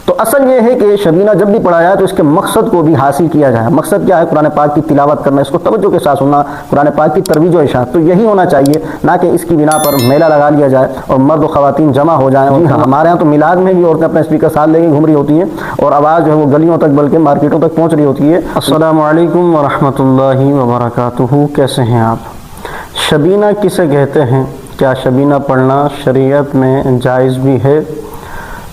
تو اصل یہ ہے کہ شبینہ جب بھی پڑھا جائے تو اس کے مقصد کو بھی حاصل کیا جائے. مقصد کیا ہے؟ قرآن پاک کی تلاوت کرنا، اس کو توجہ کے ساتھ سننا، قرآن پاک کی ترویج و اشاعت. تو یہی ہونا چاہیے، نہ کہ اس کی بنا پر میلہ لگا لیا جائے اور مرد و خواتین جمع ہو جائیں. اور ہمارے ہاں تو میلاد میں بھی عورتیں اپنے اسپیکر ساتھ لے کے گھوم رہی ہوتی ہیں اور آواز جو ہے وہ گلیوں تک بلکہ مارکیٹوں تک پہنچ رہی ہوتی ہے. السلام علیکم ورحمۃ اللہ وبرکاتہ. کیسے ہیں آپ؟ شبینہ کسے کہتے ہیں؟ کیا شبینہ پڑھنا شریعت میں جائز بھی ہے؟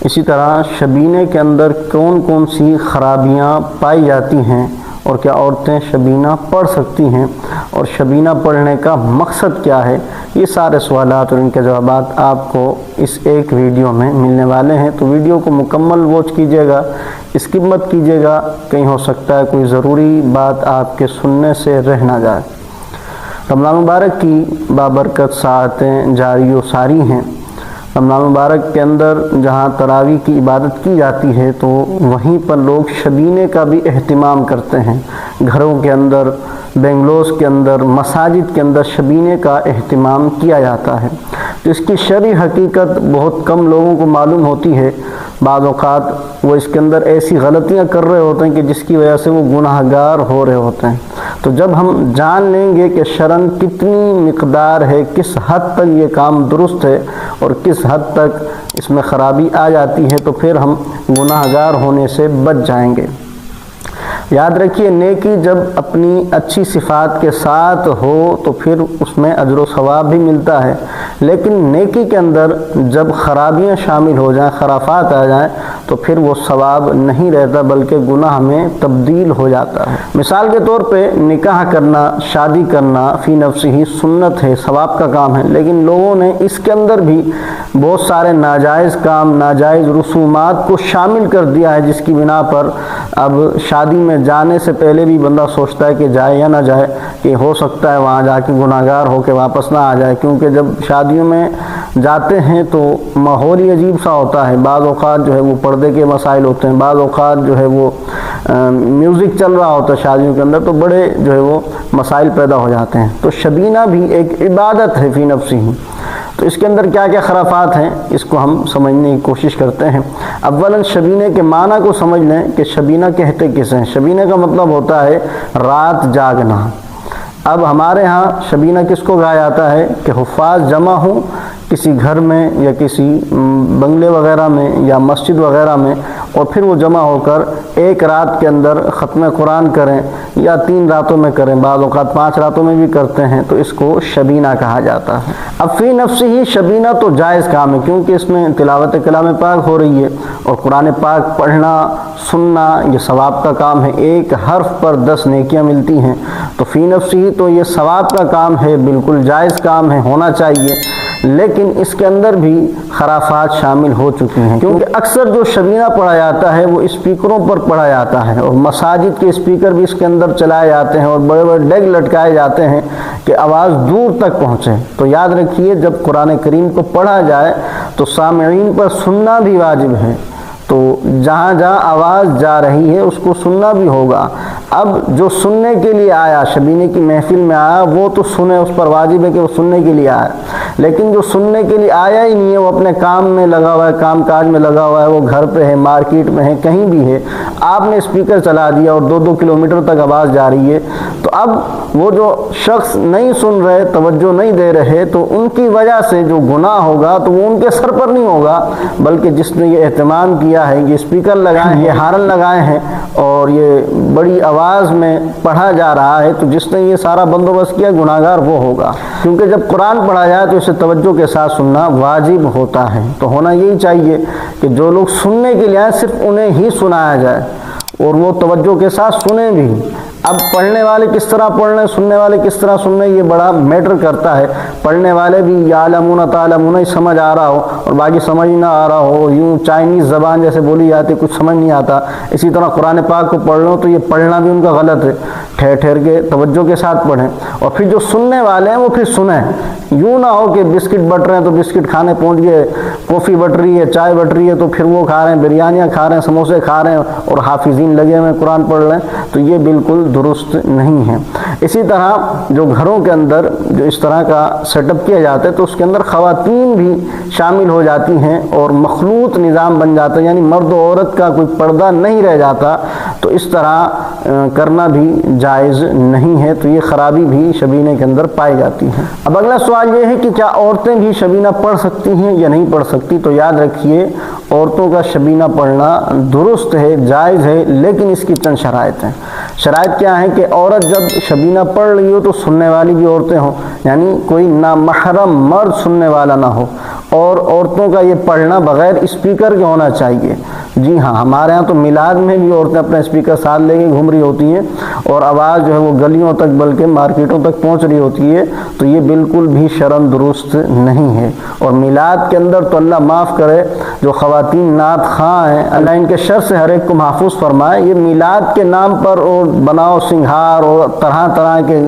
اسی طرح شبینے کے اندر کون کون سی خرابیاں پائی جاتی ہیں اور کیا عورتیں شبینہ پڑھ سکتی ہیں اور شبینہ پڑھنے کا مقصد کیا ہے؟ یہ سارے سوالات اور ان کے جوابات آپ کو اس ایک ویڈیو میں ملنے والے ہیں. تو ویڈیو کو مکمل واچ کیجیے گا، اسکپ مت کیجیے گا، کہیں ہو سکتا ہے کوئی ضروری بات آپ کے سننے سے رہ نہ جائے. رمضان مبارک کی بابرکت ساعتیں جاری و ساری ہیں. رمضان مبارک کے اندر جہاں تراویح کی عبادت کی جاتی ہے تو وہیں پر لوگ شبینے کا بھی اہتمام کرتے ہیں. گھروں کے اندر، بنگلوز کے اندر، مساجد کے اندر شبینے کا اہتمام کیا جاتا ہے. تو اس کی شرعی حقیقت بہت کم لوگوں کو معلوم ہوتی ہے. بعض اوقات وہ اس کے اندر ایسی غلطیاں کر رہے ہوتے ہیں کہ جس کی وجہ سے وہ گناہ گار ہو رہے ہوتے ہیں. تو جب ہم جان لیں گے کہ شرعاً کتنی مقدار ہے، کس حد تک یہ کام درست ہے اور کس حد تک اس میں خرابی آ جاتی ہے، تو پھر ہم گناہ گار ہونے سے بچ جائیں گے. یاد رکھیے، نیکی جب اپنی اچھی صفات کے ساتھ ہو تو پھر اس میں اجر و ثواب بھی ملتا ہے، لیکن نیکی کے اندر جب خرابیاں شامل ہو جائیں، خرافات آ جائیں، تو پھر وہ ثواب نہیں رہتا بلکہ گناہ میں تبدیل ہو جاتا ہے. مثال کے طور پہ نکاح کرنا، شادی کرنا فی نفس ہی سنت ہے، ثواب کا کام ہے، لیکن لوگوں نے اس کے اندر بھی بہت سارے ناجائز کام، ناجائز رسومات کو شامل کر دیا ہے، جس کی بنا پر اب شادی میں جانے سے پہلے بھی بندہ سوچتا ہے کہ جائے یا نہ جائے، کہ ہو سکتا ہے وہاں جا کے گناہ گار ہو کے واپس نہ آ جائے. کیونکہ جب شادیوں میں جاتے ہیں تو ماحول ہی عجیب سا ہوتا ہے. بعض اوقات جو ہے وہ پردے کے مسائل ہوتے ہیں، بعض اوقات جو ہے وہ میوزک چل رہا ہوتا ہے شادیوں کے اندر، تو بڑے جو ہے وہ مسائل پیدا ہو جاتے ہیں. تو شبینہ بھی ایک عبادت ہے فی نفسی ہی. تو اس کے اندر کیا کیا خرافات ہیں اس کو ہم سمجھنے کی کوشش کرتے ہیں. اولاً شبینے کے معنی کو سمجھ لیں کہ شبینہ کہتے کسے ہیں. شبینہ کا مطلب ہوتا ہے رات جاگنا. اب ہمارے ہاں شبینہ کس کو کہا جاتا ہے؟ کہ حفاظ جمع ہوں کسی گھر میں یا کسی بنگلے وغیرہ میں یا مسجد وغیرہ میں، اور پھر وہ جمع ہو کر ایک رات کے اندر ختم قرآن کریں، یا 3 راتوں میں کریں، بعض اوقات 5 راتوں میں بھی کرتے ہیں، تو اس کو شبینہ کہا جاتا ہے. اب فی نفس ہی شبینہ تو جائز کام ہے، کیونکہ اس میں تلاوت کلام پاک ہو رہی ہے اور قرآن پاک پڑھنا، سننا یہ ثواب کا کام ہے. ایک حرف پر 10 نیکیاں ملتی ہیں. تو فی نفس ہی تو یہ ثواب کا کام ہے، بالکل جائز کام ہے، ہونا چاہیے. لیکن اس کے اندر بھی خرافات شامل ہو چکی ہیں، کیونکہ اکثر جو شبینہ پڑھا جاتا ہے وہ اسپیکروں پر پڑھا جاتا ہے، اور مساجد کے اسپیکر بھی اس کے اندر چلائے جاتے ہیں اور بڑے بڑے ڈیگ لٹکائے جاتے ہیں کہ آواز دور تک پہنچے. تو یاد رکھیے، جب قرآن کریم کو پڑھا جائے تو سامعین پر سننا بھی واجب ہے. تو جہاں جہاں آواز جا رہی ہے اس کو سننا بھی ہوگا. اب جو سننے کے لیے آیا، شبینے کی محفل میں آیا، وہ تو سنے، اس پر واجب ہے کہ وہ سننے کے لیے آیا. لیکن جو سننے کے لیے آیا ہی نہیں ہے، وہ اپنے کام میں لگا ہوا ہے، کام کاج میں لگا ہوا ہے، وہ گھر پہ ہے، مارکیٹ میں ہے، کہیں بھی ہے، آپ نے اسپیکر چلا دیا اور 2-2 کلومیٹر تک آواز جا رہی ہے، تو اب وہ جو شخص نہیں سن رہے، توجہ نہیں دے رہے، تو ان کی وجہ سے جو گناہ ہوگا تو وہ ان کے سر پر نہیں ہوگا، بلکہ جس نے یہ اہتمام کیا ہے، یہ اسپیکر لگائے ہیں، یہ ہارن لگائے ہیں اور یہ بڑی آواز میں پڑھا جا رہا ہے، تو جس نے یہ سارا بندوبست کیا گناہ گار وہ ہوگا. کیونکہ جب قرآن پڑھا جائے تو اسے توجہ کے ساتھ سننا واجب ہوتا ہے. تو ہونا یہی چاہیے کہ جو لوگ سننے کے لیے آئے صرف انہیں ہی سنایا جائے اور وہ توجہ کے ساتھ سنیں بھی. اب پڑھنے والے کس طرح پڑھ رہے ہیں، سننے والے کس طرح سن رہے ہیں، یہ بڑا میٹر کرتا ہے. پڑھنے والے بھی یعلمون تعلمون ہی سمجھ آ رہا ہو اور باقی سمجھ نہ آ رہا ہو، یوں چائنیز زبان جیسے بولی جاتی کچھ سمجھ نہیں آتا. اسی طرح قرآن پاک کو پڑھ لو تو یہ پڑھنا بھی ان کا غلط ہے. ٹھہر ٹھہر کے توجہ کے ساتھ پڑھیں. اور پھر جو سننے والے ہیں وہ پھر سنیں. یوں نہ ہو کہ بسکٹ بٹ رہے ہیں تو بسکٹ کھانے پہنچ گئے، کافی بٹ رہی ہے، چائے بٹ رہی ہے تو پھر وہ کھا رہے ہیں، بریانیاں کھا رہے ہیں، سموسے کھا رہے ہیں اور حافظین خواتین لگے ہوئے قرآن پڑھ رہے ہیں، تو یہ بالکل درست نہیں ہے۔ اسی طرح جو گھروں کے اندر جو اس طرح کا سیٹ اپ کیا جاتا ہے تو اس کے اندر خواتین بھی شامل ہو جاتی ہیں اور مخلوط نظام بن جاتا ہے، یعنی مرد و عورت کا کوئی پردہ نہیں رہ جاتا، تو اس طرح کرنا بھی جائز نہیں ہے، تو یہ خرابی بھی شبینے کے اندر پائی جاتی ہے۔ اب اگلا سوال یہ ہے کہ کیا عورتیں بھی شبینہ پڑھ سکتی ہیں یا نہیں پڑھ سکتی؟ تو یاد رکھیے عورتوں کا شبینہ پڑھنا درست ہے، جائز ہے، لیکن اس کی چند شرائط ہیں۔ شرائط کیا ہیں کہ عورت جب شبینہ پڑھ رہی ہو تو سننے والی بھی عورتیں ہوں، یعنی کوئی نامحرم مرد سننے والا نہ ہو، اور عورتوں کا یہ پڑھنا بغیر اسپیکر کے ہونا چاہیے۔ جی ہاں، ہمارے ہاں تو میلاد میں بھی عورتیں اپنا اسپیکر ساتھ لے کے گھوم رہی ہوتی ہیں اور آواز جو ہے وہ گلیوں تک بلکہ مارکیٹوں تک پہنچ رہی ہوتی ہے، تو یہ بالکل بھی شرعاً درست نہیں ہے۔ اور میلاد کے اندر تو اللہ معاف کرے جو خواتین نعت خواں ہیں، اللہ ان کے شر سے ہر ایک کو محفوظ فرمائے، یہ میلاد کے نام پر اور بناؤ سنگھار اور طرح طرح کے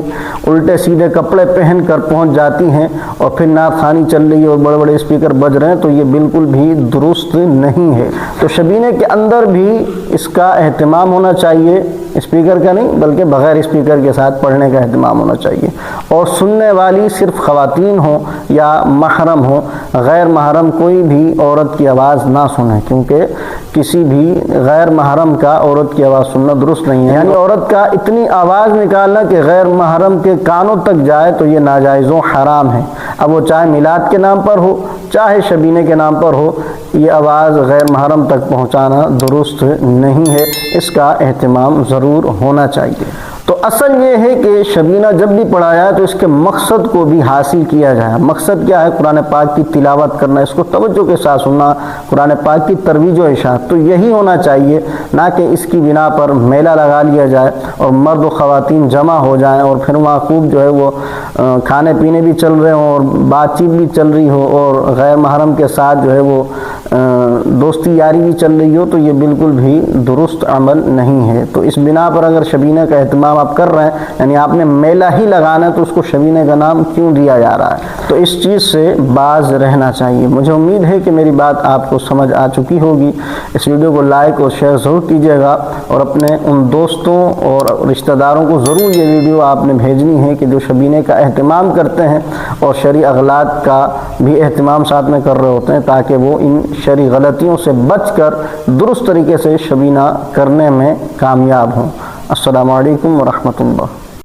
الٹے سیدھے کپڑے پہن کر پہنچ جاتی ہیں اور پھر نعت خوانی چل رہی ہے اور بڑے بڑے اسپیکر بج رہے ہیں، تو یہ بالکل بھی درست نہیں ہے۔ تو شبینے کے اندر بھی اس کا اہتمام ہونا چاہیے، اسپیکر کا نہیں بلکہ بغیر اسپیکر کے ساتھ پڑھنے کا اہتمام ہونا چاہیے، اور سننے والی صرف خواتین ہوں یا محرم ہوں، غیر محرم کوئی بھی عورت کی آواز نہ سنیں، کیونکہ کسی بھی غیر محرم کا عورت کی آواز سننا درست نہیں ہے، یعنی عورت کا اتنی آواز نکالنا کہ غیر محرم کے کانوں تک جائے تو یہ ناجائز و حرام ہے۔ اب وہ چاہے میلاد کے نام پر ہو چاہے شبینے کے نام پر ہو، یہ آواز غیر محرم تک پہنچانا درست نہیں ہے، اس کا اہتمام ضرور ہونا چاہیے۔ تو اصل یہ ہے کہ شبینہ جب بھی پڑھا جائے تو اس کے مقصد کو بھی حاصل کیا جائے۔ مقصد کیا ہے؟ قرآن پاک کی تلاوت کرنا، اس کو توجہ کے ساتھ سننا، قرآن پاک کی ترویج و اشاعت، تو یہی ہونا چاہیے، نہ کہ اس کی بنا پر میلہ لگا لیا جائے اور مرد و خواتین جمع ہو جائیں اور پھر وہاں خوب جو ہے وہ کھانے پینے بھی چل رہے ہوں اور بات چیت بھی چل رہی ہو اور غیر محرم کے ساتھ جو ہے وہ دوستی یاری بھی چل رہی ہو، تو یہ بالکل بھی درست عمل نہیں ہے۔ تو اس بنا پر اگر شبینہ کا اہتمام آپ کر رہے ہیں، یعنی آپ نے میلہ ہی لگانا ہے، تو اس کو شبینے کا نام کیوں دیا جا رہا ہے؟ تو اس چیز سے باز رہنا چاہیے۔ مجھے امید ہے کہ میری بات آپ کو سمجھ آ چکی ہوگی۔ اس ویڈیو کو لائک اور شیئر ضرور کیجیے گا اور اپنے ان دوستوں اور رشتہ داروں کو ضرور یہ ویڈیو آپ نے بھیجنی ہے کہ جو شبینے کا اہتمام کرتے ہیں اور شرعی اغلاط کا بھی اہتمام ساتھ میں کر رہے ہوتے ہیں، تاکہ وہ ان شرعی غلطیوں سے بچ کر درست طریقے سے شبینہ کرنے میں کامیاب ہوں۔ السلام علیکم ورحمۃ اللہ۔